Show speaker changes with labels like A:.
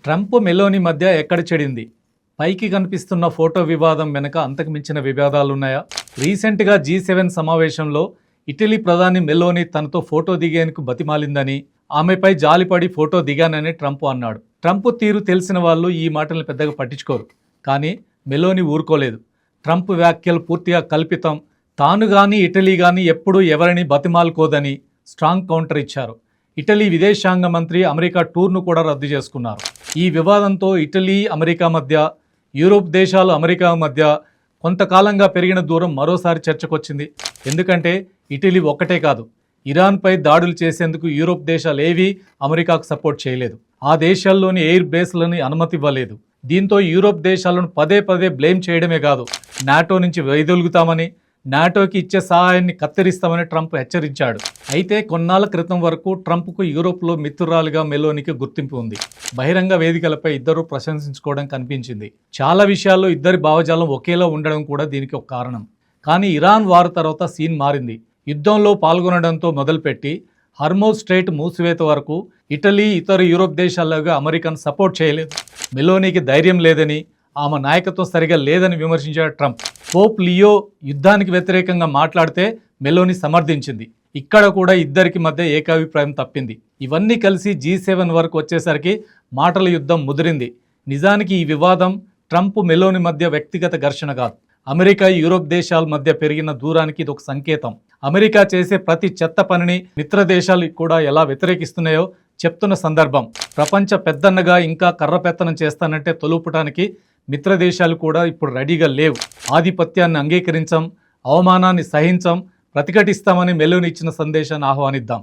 A: Trump Meloni మధ్య ఎక్కడ చెడింది? పైకి కనిపిస్తున్న ఫోటో వివాదం వెనుక అంతకు మించిన వివాదాలున్నాయా? రీసెంట్గా G7 సమావేశంలో ఇటలీ ప్రధాని మెలోని తనతో ఫోటో దిగేందుకు బతిమాలిందని, ఆమెపై జాలిపడి ఫోటో దిగానని ట్రంప్ అన్నాడు. ట్రంప్ తీరు తెలిసిన వాళ్ళు ఈ మాటలను పెద్దగా పట్టించుకోరు. కానీ మెలోని ఊరుకోలేదు. ట్రంప్ వ్యాఖ్యలు పూర్తిగా కల్పితం, తాను కానీ ఇటలీ కానీ ఎప్పుడూ ఎవరిని బతిమాలుకోదని స్ట్రాంగ్ కౌంటర్ ఇచ్చారు. ఇటలీ విదేశాంగ మంత్రి అమెరికా టూర్ను కూడా రద్దు చేసుకున్నారు. ఈ వివాదంతో ఇటలీ అమెరికా మధ్య, యూరోప్ దేశాలు అమెరికా మధ్య కొంతకాలంగా పెరిగిన దూరం మరోసారి చర్చకొచ్చింది. ఎందుకంటే ఇటలీ ఒక్కటే కాదు, ఇరాన్పై దాడులు చేసేందుకు యూరోప్ దేశాలు ఏవీ అమెరికాకు సపోర్ట్ చేయలేదు. ఆ దేశాల్లోని ఎయిర్ బేస్లని అనుమతి ఇవ్వలేదు. దీంతో యూరోప్ దేశాలను పదే పదే బ్లేమ్ చేయడమే కాదు, నాటో నుంచి వైదొలుగుతామని, నాటోకి ఇచ్చే సహాయాన్ని కత్తిరిస్తామని ట్రంప్ హెచ్చరించాడు. అయితే కొన్నాళ్ల క్రితం వరకు ట్రంప్కు యూరోప్లో మిత్రురాలుగా మెలోనికి గుర్తింపు ఉంది. బహిరంగ వేదికలపై ఇద్దరు ప్రశంసించుకోవడం కనిపించింది. చాలా విషయాల్లో ఇద్దరి భావజాలం ఒకేలా ఉండడం కూడా దీనికి ఒక కారణం. కానీ ఇరాన్ వార్ తర్వాత సీన్ మారింది. యుద్ధంలో పాల్గొనడంతో మొదలుపెట్టి హర్మోజ్ స్ట్రైట్ మూసివేత వరకు ఇటలీ ఇతర యూరోప్ దేశాల్లోగా అమెరికాను సపోర్ట్ చేయలేదు. మెలోనికి ధైర్యం లేదని, ఆమె నాయకత్వం సరిగా లేదని విమర్శించాడు ట్రంప్. పోప్ లియో యుద్ధానికి వ్యతిరేకంగా మాట్లాడితే మెలోని సమర్థించింది. ఇక్కడ కూడా ఇద్దరికి మధ్య ఏకాభిప్రాయం తప్పింది. ఇవన్నీ కలిసి G7 వరకు వచ్చేసరికి మాటల యుద్ధం ముదిరింది. నిజానికి ఈ వివాదం ట్రంప్ మెలోని మధ్య వ్యక్తిగత ఘర్షణ కాదు, అమెరికా యూరోప్ దేశాల మధ్య పెరిగిన దూరానికి ఇది ఒక సంకేతం. అమెరికా చేసే ప్రతి చెత్త పనిని మిత్ర దేశాలు కూడా ఎలా వ్యతిరేకిస్తున్నాయో చెప్తున్న సందర్భం. ప్రపంచ పెద్దన్నగా ఇంకా కర్రపెత్తనం చేస్తానంటే తొలుపటానికి మిత్ర దేశాలు కూడా ఇప్పుడు రెడీగా లేవు. ఆధిపత్యాన్ని అంగీకరించం, అవమానాన్ని సహించం, ప్రతిఘటిస్తామని మెలోని ఇచ్చిన సందేశాన్ని ఆహ్వానిద్దాం.